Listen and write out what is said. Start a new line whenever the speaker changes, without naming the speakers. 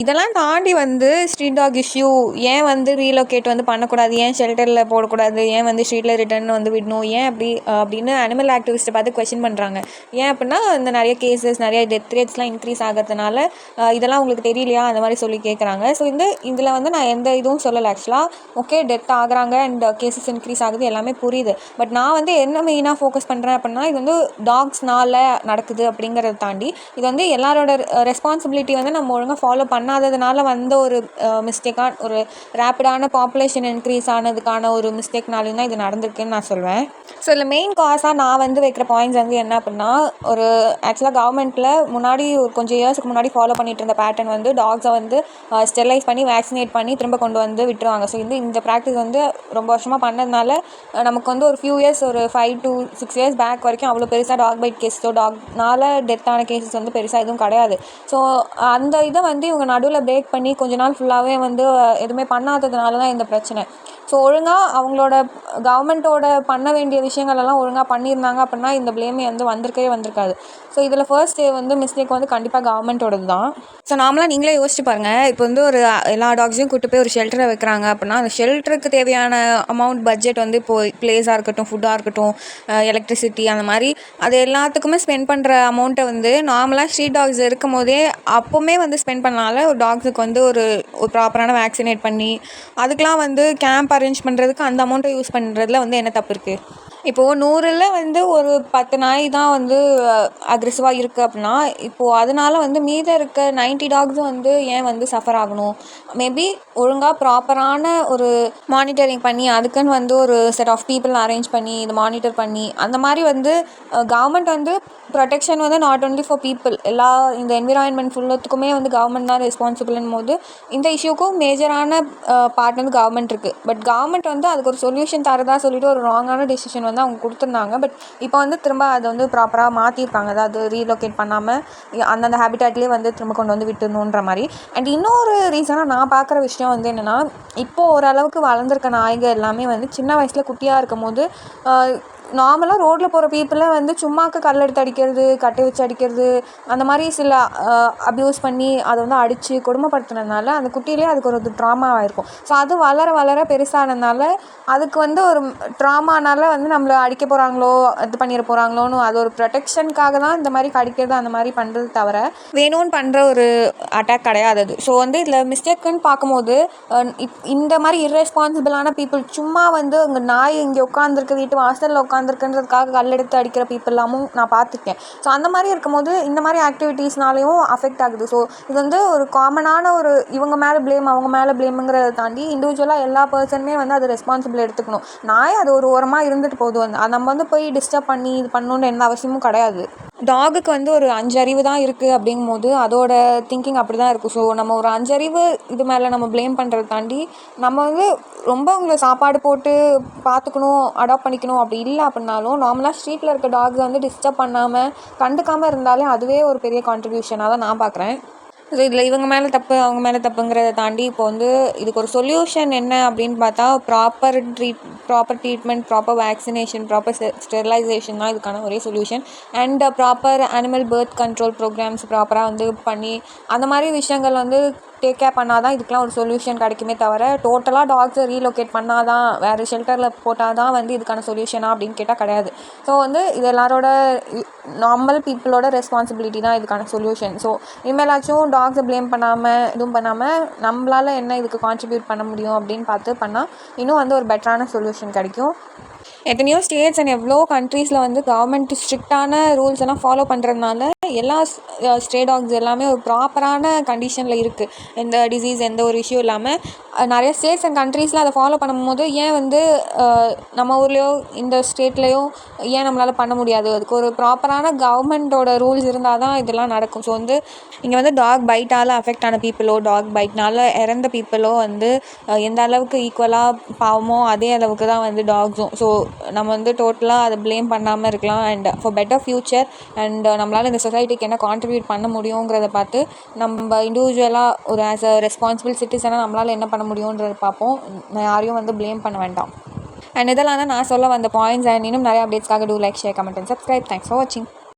இதெல்லாம் தாண்டி வந்து ஸ்ட்ரீட் டாக் இஷ்யூ ஏன் வந்து ரீலோகேட் வந்து பண்ணக்கூடாது, ஏன் ஷெல்டரில் போடக்கூடாது, ஏன் வந்து ஸ்ட்ரீட்டில் ரிட்டர்ன் வந்து விடணும், ஏன் அப்படின்னு அனிமல் ஆக்டிவிஸ்ட்டை பார்த்து கொஸ்டின் பண்ணுறாங்க. ஏன் அப்படின்னா இந்த நிறைய கேசஸ், நிறைய டெத் ரேட்ஸ்லாம் இன்க்ரீஸ் ஆகிறதுனால இதெல்லாம் உங்களுக்கு தெரியலையா அந்த மாதிரி சொல்லி கேட்குறாங்க. ஸோ இதில் வந்து நான் எந்த இதுவும் சொல்லலை. ஆக்சுவலாக ஓகே, டெத் ஆகுறாங்க அண்ட் கேசஸ் இன்க்ரீஸ் ஆகுது, எல்லாமே புரியுது. பட் நான் வந்து என்ன மெயினாக ஃபோக்கஸ் பண்ணுறேன் அப்படின்னா, இது வந்து டாக்ஸ்னால நடக்குது அப்படிங்கிறத தாண்டி இது வந்து எல்லாரோட ரெஸ்பான்சிபிலிட்டி வந்து நம்ம ஒழுங்காக ஃபாலோ பண்ணாததுனால வந்த ஒரு மிஸ்டேக்காக, ஒரு ரேப்பிடான பாப்புலேஷன் இன்க்ரீஸ் ஆனதுக்கான ஒரு மிஸ்டேக்னாலையும் தான் இது நடந்திருக்குன்னு நான் சொல்வேன். ஸோ இதில் மெயின் காஸாக நான் வந்து வைக்கிற பாயிண்ட்ஸ் வந்து என்ன அப்படின்னா, ஒரு ஆக்சுவலாக கவர்மெண்ட்டில் முன்னாடி ஒரு கொஞ்சம் இயர்ஸுக்கு முன்னாடி ஃபாலோ பண்ணிட்டு இருந்த பேட்டர்ன் வந்து டாக்ஸை வந்து ஸ்டெர்லைஸ் பண்ணி வேக்சினேட் பண்ணி திரும்ப கொண்டு வந்து விட்டுருவாங்க. ஸோ இந்த ப்ராக்டிஸ் வந்து ரொம்ப வருஷமாக பண்ணதுனால நமக்கு வந்து ஒரு ஃபியூ இயர்ஸ், ஒரு 5 to 6 years பேக் வரைக்கும் அவ்வளோ பெருசாக டாக் பைட் கேஸோ டாக்னால டெத்தான கேசஸ் வந்து பெருசாக எதுவும் கிடையாது. ஸோ அந்த இதை வந்து இவங்க நடுவில் பிரேக் பண்ணி கொஞ்ச நாள் ஃபுல்லாகவே வந்து எதுவுமே பண்ணாததுனால தான் இந்த பிரச்சனை. ஸோ ஒழுங்காக அவங்களோட கவர்மெண்ட்டோட பண்ண வேண்டிய விஷயங்களெல்லாம் ஒழுங்காக பண்ணியிருந்தாங்க அப்படின்னா இந்த ப்ளேமே வந்து வந்திருக்காது. ஸோ இதில் ஃபர்ஸ்ட் வந்து மிஸ்டேக் வந்து கண்டிப்பாக கவர்மெண்ட்டோடது தான். ஸோ நார்மலாக நீங்களே யோசிச்சு பாருங்கள், இப்போ வந்து ஒரு எல்லா டாக்ஸையும் கூட்டு போய் ஒரு ஷெல்டரை வைக்கிறாங்க அப்படின்னா அந்த ஷெல்டருக்கு தேவையான அமௌண்ட் பட்ஜெட் வந்து இப்போது பிளேஸாக இருக்கட்டும், ஃபுட்டாக இருக்கட்டும், எலக்ட்ரிசிட்டி, அந்த மாதிரி அது எல்லாத்துக்குமே ஸ்பெண்ட் பண்ணுற அமௌண்ட்டை வந்து நார்மலாக ஸ்ட்ரீட் டாக்ஸ் இருக்கும் போதே அப்போவுமே வந்து ஸ்பெண்ட் பண்ணனால ஒரு டாக்ஸுக்கு வந்து ஒரு ப்ராப்பரான வேக்சினேட் பண்ணி அதுக்கெலாம் வந்து கேம்ப் அரேஞ்ச் பண்ணுறதுக்கு அந்த அமௌண்ட்டை யூஸ் பண்ணுறதுல வந்து என்ன தப்பு இருக்குது? இப்போது 100ல் வந்து ஒரு 10 நாய் தான் வந்து அக்ரெசிவாக இருக்குது அப்படின்னா, இப்போது அதனால வந்து மீத இருக்க 90 டாக்ஸும் வந்து ஏன் வந்து சஃபர் ஆகணும்? மேபி ஒழுங்காக ப்ராப்பரான ஒரு மானிட்டரிங் பண்ணி அதுக்குன்னு வந்து ஒரு செட் ஆஃப் பீப்புள் அரேஞ்ச் பண்ணி இது மானிட்டர் பண்ணி அந்த மாதிரி வந்து கவர்மெண்ட் வந்து ப்ரொடெக்ஷன் வந்து நாட் ஒன்லி ஃபார் பீப்புள், எல்லா இந்த என்விரான்மெண்ட் ஃபுல்லத்துக்குமே வந்து கவர்மெண்ட் தான் ரெஸ்பான்சிபிள்னும் போது இந்த இஷ்யூக்கும் மேஜரான பார்ட் வந்து கவர்மெண்ட் இருக்குது. பட் கவர்மெண்ட் வந்து அதுக்கு ஒரு சொல்யூஷன் தரதா சொல்லிட்டு ஒரு ராங்கான டெசிஷன் வந்து அவங்க கொடுத்துருந்தாங்க. பட் இப்போ வந்து திரும்ப அதை வந்து ப்ராப்பராக மாற்றிருக்காங்க. அதாவது ரீலோகேட் பண்ணாமல் அந்தந்த ஹேபிட்டாட்லேயே வந்து திரும்ப கொண்டு வந்து விட்டுணுன்ற மாதிரி. அண்ட் இன்னொரு ரீசனாக நான் பார்க்குற விஷயம் வந்து என்னென்னா, இப்போது ஓரளவுக்கு வளர்ந்துருக்க நாய்கள் எல்லாமே வந்து சின்ன வயசில் குட்டியாக இருக்கும் போது நார்மலாக ரோட்டில் போகிற பீப்புளை வந்து சும்மாக்கு கல் எடுத்து அடிக்கிறது, கட்டை வச்சு அடிக்கிறது, அந்த மாதிரி சில அப்யூஸ் பண்ணி அதை வந்து அடித்து கொடுமைப்படுத்துனதுனால அந்த குட்டியிலே அதுக்கு ஒரு ட்ராமா ஆகிருக்கும். ஸோ அது வளர வளர பெருசானதுனால அதுக்கு வந்து ஒரு ட்ராமானால வந்து நம்மளை அடிக்க போகிறாங்களோ இது பண்ணிட போகிறாங்களோன்னு அது ஒரு ப்ரொடெக்ஷனுக்காக தான் இந்த மாதிரி கடிக்கிறது அந்த மாதிரி பண்ணுறது தவிர வேணும்னு பண்ணுற ஒரு அட்டாக் கிடையாது அது. ஸோ வந்து இதில் மிஸ்டேக்குன்னு பார்க்கும்போது இந்த மாதிரி இர்ரெஸ்பான்சிபிளான பீப்புள் சும்மா வந்து உங்கள் நாய் இங்கே உட்காந்துருக்கு வீட்டு வாசலில் உட்காந்துருக்குன்றதுக்காக கல் எடுத்து அடிக்கிற பீப்புளாமும் நான் பார்த்துருக்கேன். ஸோ அந்த மாதிரி இருக்கும்போது இந்த மாதிரி ஆக்டிவிட்டீஸ்னாலையும் அஃபெக்ட் ஆகுது. ஸோ இது வந்து ஒரு காமனான ஒரு இவங்க மேலே ப்ளேம் அவங்க மேலே ப்ளேமுங்கிறத தாண்டி இண்டிவிஜுவலாக எல்லா பர்சனுமே வந்து அது ரெஸ்பான்சிபிள் எடுத்துக்கணும். நாய் அது ஒரு ஓரமாக இருந்துட்டு போகுது, வந்து அது நம்ம வந்து போய் டிஸ்டர்ப் பண்ணி இது பண்ணணுன்ற எந்த அவசியமும் கிடையாது. டாகுக்கு வந்து ஒரு 5 அறிவு தான் இருக்குது அப்படிங்கும்போது அதோட திங்கிங் அப்படி தான் இருக்குது. ஸோ நம்ம ஒரு 5 அறிவு இது மேலே நம்ம ப்ளேம் பண்ணுறத தாண்டி நம்ம வந்து ரொம்ப உங்களை சாப்பாடு போட்டு பார்த்துக்கணும், அடாப்ட் பண்ணிக்கணும் அப்படி இல்லை அப்படின்னாலும் நார்மலாக ஸ்ட்ரீட்டில் இருக்க டாக்ஸை வந்து டிஸ்டர்ப் பண்ணாமல் கண்டுக்காமல் இருந்தாலே அதுவே ஒரு பெரிய கான்ட்ரிபியூஷனாக தான் நான் பார்க்குறேன். ஸோ இதில் இவங்க மேலே தப்பு அவங்க மேலே தப்புங்கிறத தாண்டி இப்போ வந்து இதுக்கு ஒரு சொல்யூஷன் என்ன அப்படின்னு பார்த்தா proper treatment, proper vaccination, proper sterilization தான் இதுக்கான ஒரே solution. And proper animal birth control programs ப்ராப்பராக வந்து பண்ணி அந்த மாதிரி விஷயங்கள் வந்து டேக் கேர் பண்ணால் தான் இதுக்கெலாம் ஒரு சொல்யூஷன் கிடைக்குமே தவிர டோட்டலாக டாக்ஸை ரீலோகேட் பண்ணால் தான் வேறு ஷெல்டரில் போட்டால் தான் வந்து இதுக்கான சொல்யூஷனா அப்படின்னு கேட்டால் கிடையாது. ஸோ வந்து இது எல்லாரோட நார்மல் பீப்புளோட ரெஸ்பான்சிபிலிட்டி தான் இதுக்கான சொல்யூஷன். ஸோ இனிமேலாச்சும் டாக்ஸை ப்ளேம் பண்ணாமல் இதுவும் பண்ணாமல் நம்மளால் என்ன இதுக்கு கான்ட்ரிபியூட் பண்ண முடியும் அப்படின்னு பார்த்து பண்ணால் இன்னும் வந்து ஒரு பெட்டரான சொல்யூஷன் கிடைக்கும். எத்தனையோ ஸ்டேட்ஸ் அண்ட் எவ்வளோ கண்ட்ரீஸில் வந்து கவர்மெண்ட் ஸ்ட்ரிக்டான ரூல்ஸ் எல்லாம் ஃபாலோ பண்ணுறதுனால எல்லா ஸ்ட்ரே டாக்ஸ் எல்லாமே ஒரு ப்ராப்பரான கண்டிஷனில் இருக்குது. எந்த டிசீஸ் எந்த ஒரு இஷ்யூ இல்லாமல் நிறைய ஸ்டேட்ஸ் அண்ட் கண்ட்ரீஸில் அதை ஃபாலோ பண்ணும்போது ஏன் வந்து நம்ம ஊர்லேயோ இந்த ஸ்டேட்லேயோ ஏன் நம்மளால் பண்ண முடியாது? அதுக்கு ஒரு ப்ராப்பரான கவர்மெண்ட்டோட ரூல்ஸ் இருந்தால் தான் இதெல்லாம் நடக்கும். ஸோ வந்து இங்கே வந்து டாக் பைட்டால் அஃபெக்ட் ஆன பீப்புளோ டாக் பைட்னால இறந்த பீப்புளோ வந்து எந்த அளவுக்கு ஈக்குவலாக பாவமோ அதே அளவுக்கு தான் வந்து டாக்ஸும். ஸோ நம்ம வந்து டோட்டலாக அதை ப்ளேம் பண்ணாமல் இருக்கலாம். And for better future and நம்மளால் இந்த சொசைட்டிக்கு என்ன கான்ட்ரிபியூட் பண்ண முடியுங்கிறத பார்த்து நம்ம இண்டிவிஜுவலாக ஒரு ஆஸ் அ ரெஸ்பான்சிபிள் சிட்டிசனாக நம்மளால் என்ன பண்ண முடியுன்றதை பார்ப்போம். யாரையும் வந்து ப்ளேம் பண்ண வேண்டாம். அண்ட் இதெல்லாம் தான் நான் சொல்ல வந்த பாயிண்ட்ஸ். அண்ட் இன்னும் நிறைய அப்டேட்ஸ்க்காக do like, share, comment and subscribe. Thanks for வாட்சிங்.